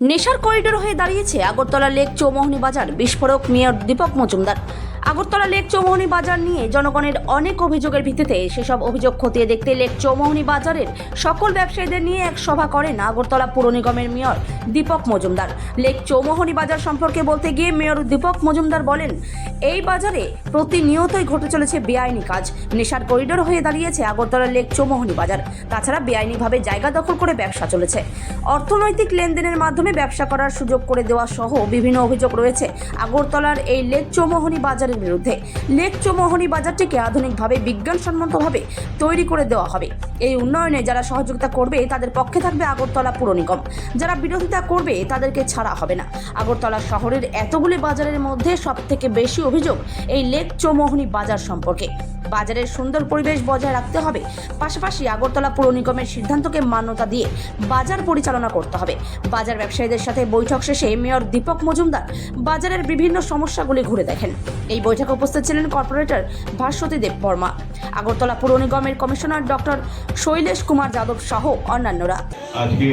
নেশার করিডোর হয়ে দাঁড়িয়েছে আগরতলা লেক চৌমোহনী বাজার। বিস্ফোরক মেয়র দীপক মজুমদার। আগরতলা লেক চৌমোহনী বাজার নিয়ে জনগণের অনেক অভিযোগের ভিত্তিতে সেসব অভিযোগ খতিয়ে দেখতে লেক চৌমোহনী বাজারের সকল ব্যবসায়ীদের নিয়ে এক সভা করেন আগরতলা পুর নিগমের মেয়র দীপক মজুমদার। লেক চৌমোহনী বাজার সম্পর্কে বলতে গিয়ে মেয়র দীপক মজুমদার বলেন, এই বাজারে প্রতিনিয়তই ঘটে চলেছে বেআইনি কাজ। নেশার করিডোর হয়ে দাঁড়িয়েছে আগরতলা লেক চৌমোহনী বাজার। তাছাড়া বেআইনিভাবে জায়গা দখল করে ব্যবসা চলেছে। অর্থনৈতিক লেনদেনের মাধ্যমে ব্যবসা করার সুযোগ করে দেওয়া সহ বিভিন্ন অভিযোগ রয়েছে আগরতলার এই লেক চৌমোহনী বাজারের বিরুদ্ধে। লেক চৌমোহনী বাজারটিকে আধুনিকভাবে বিজ্ঞানসম্মতভাবে তৈরি করে দেওয়া হবে। এই উন্নয়নে যারা সহযোগিতা করবে তাদের পক্ষে থাকবে আগরতলা পুর নিগম, যারা বিরোধিতা করবে তাদেরকে ছাড়া হবে না। আগরতলা শহরের এতগুলি বাজারের মধ্যে সবথেকে বেশি অভিযোগ এই লেক চৌমোহনী বাজার সম্পর্কে। বাজারের সুন্দর পরিবেশ বজায় রাখতে হবে, পাশাপাশি আগরতলা পুর নিগমের সিদ্ধান্তকে মান্যতা দিয়ে বাজার পরিচালনা করতে হবে। বাজার ব্যবসায়ীদের সাথে বৈঠক শেষে মেয়র দীপক মজুমদার বাজারের বিভিন্ন সমস্যাগুলি ঘুরে দেখেন। এই বৈঠকে উপস্থিত ছিলেন কর্পোরেটর ভাস্বতী দেব বর্মা, আগরতলা পুর নিগমের কমিশনার ডক্টর শৈলেশ কুমার যাদব সহ অন্যান্যরা। আজকে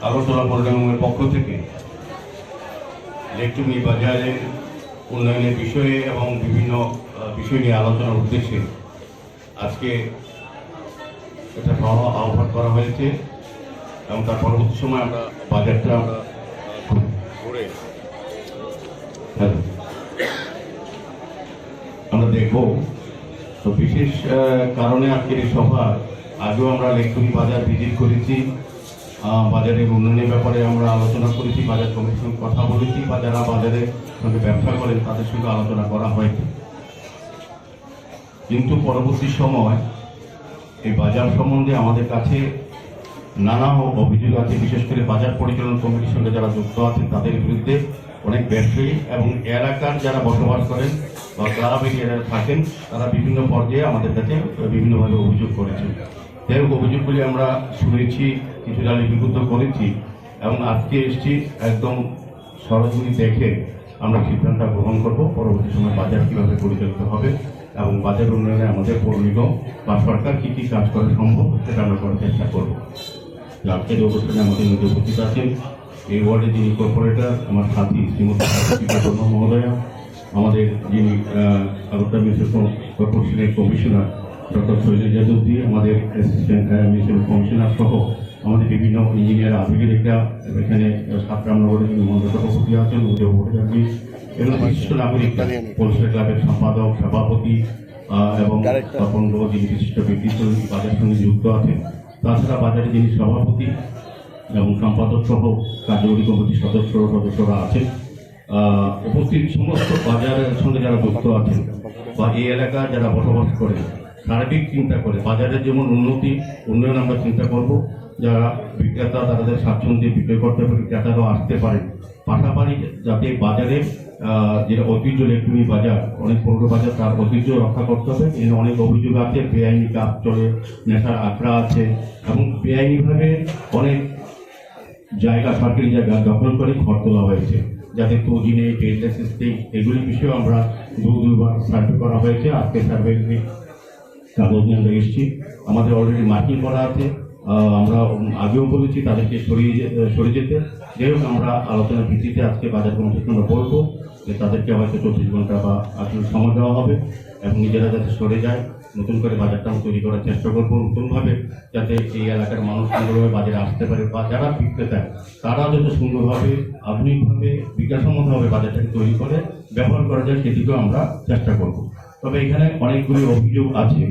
আগরতলা পুর নিগমের পক্ষ থেকে লেক চৌমোহনী বাজারের উন্নয়নের বিষয়ে এবং বিভিন্ন বিষয় নিয়ে আলোচনার উদ্দেশ্যে আজকে একটা সভা আহ্বান করা হয়েছে এবং তার পরবর্তী সময় আমরা বাজারটা ঘুরে আমরা দেখব। তো বিশেষ কারণে আজকের এই সভা, আগেও আমরা লেক চৌমোহনী বাজার ভিজিট করেছি, বাজারের উন্নয়নের ব্যাপারে আমরা আলোচনা করেছি, বাজার কমিটির সঙ্গে কথা বলেছি, বা যারা বাজারের সঙ্গে ব্যবসা করেন তাদের সঙ্গে আলোচনা করা হয়েছে। কিন্তু পরবর্তী সময় এই বাজার সম্বন্ধে আমাদের কাছে নানা অভিযোগ আছে, বিশেষ করে বাজার পরিচালনা কমিটির সঙ্গে যারা যুক্ত আছেন তাদের বিরুদ্ধে অনেক ব্যবসায়ী এবং এলাকার যারা বসবাস করেন বা ক্লাব এরিয়ায় থাকেন তারা বিভিন্ন পর্যায়ে আমাদের কাছে বিভিন্নভাবে অভিযোগ করেছেন। যাই হোক, অভিযোগগুলি আমরা শুনেছি, কিছুটা লিপিবদ্ধ করেছি এবং আজকে এসেছি একদম সরাসরি দেখে আমরা সিদ্ধান্ত গ্রহণ করব পরবর্তী সময় বাজার কীভাবে পরিচালিত হবে এবং বাজার উন্নয়নে আমাদের পৌর নিগম বা সরকার কী কী কাজ করা সম্ভব সেটা আমরা করার চেষ্টা করব। আজকের অনুষ্ঠানে আমাদের মধ্যে উপস্থিত আছেন এই ওয়ার্ডে যিনি কর্পোরেটর, আমার সাথী শ্রীমতী মহোদয়া, আমাদের যিনি আগরতলা মিউনিসিপ্যাল কর্পোরেশনের কমিশনার ডক্টর শৈলেশ যাদব, আমাদের অ্যাসিস্ট্যান্ট মিউনিসিপ্যাল কমিশনার সহ আমাদের বিভিন্ন ইঞ্জিনিয়ার আধিকারিকরা, এখানে সাতরামনগরের মন্ত্র সভাপতি আছেন, উদয় ভট্টাচার্য এবং বিশিষ্ট নাগরিকরা, পোলস্টার ক্লাবের সম্পাদক, সভাপতি এবং তপন যিনি বিশিষ্ট ব্যক্তিত্ব বাজারের সঙ্গে যুক্ত আছেন। তাছাড়া বাজারে যিনি সভাপতি এবং সম্পাদক সহ কার্যকরী কমিটির সদস্যরা আছেন। উপস্থিত সমস্ত বাজারের সঙ্গে যারা যুক্ত আছেন বা এই এলাকায় যারা বসবাস করেন, সার্বিক চিন্তা করে বাজারের যেমন উন্নয়ন আমরা চিন্তা করব, যারা বিক্রেতা তাদের স্বাচ্ছন্দ্যে বিক্রয় করতে পারে, ক্রেতারাও আসতে পারেন। পাশাপাশি যাতে বাজারের যেটা ঐতিহ্য লেক চৌমোহনী বাজার, অনেক পুরনো বাজার, তার ঐতিহ্য রক্ষা করতে হবে। এখানে অনেক অভিযোগ আছে, বেআইনি কাজ চলে, নেশার আখড়া আছে এবং বেআইনিভাবে অনেক জায়গা, সরকারি জায়গা দখল করে ঘর তোলা হয়েছে, যাতে তৈরি নেই, ট্রেড লাইসেন্স নেই। এগুলির বিষয়ে আমরা দুবার সার্ভে করা হয়েছে। আজকে সার্ভে কাগজ নিয়ে আমরা এসেছি, আমাদের অলরেডি মার্কিং করা আছে। আমরা আগেও বলেছি তাদেরকে সরে যেতে। যাই হোক, আমরা আলোচনার ভিত্তিতে আজকে বাজার কমিটিকে আমরা বলবো যে তাদেরকে হয়তো 24 ঘন্টা বা আসলে সময় দেওয়া হবে এবং নিজেরা যাতে সরে যায়, নতুন করে বাজারটা তৈরি করার চেষ্টা করবো নতুনভাবে, যাতে এই এলাকার মানুষ সুন্দরভাবে বাজারে আসতে পারে বা যারা বিক্রেতা তারা যাতে সুন্দরভাবে, আধুনিকভাবে, বিজ্ঞানসম্মতভাবে বাজারটাকে তৈরি করে ব্যবহার করা যায়, সেদিকেও আমরা চেষ্টা করব। তবে এখানে অনেকগুলি অভিযোগ আছে।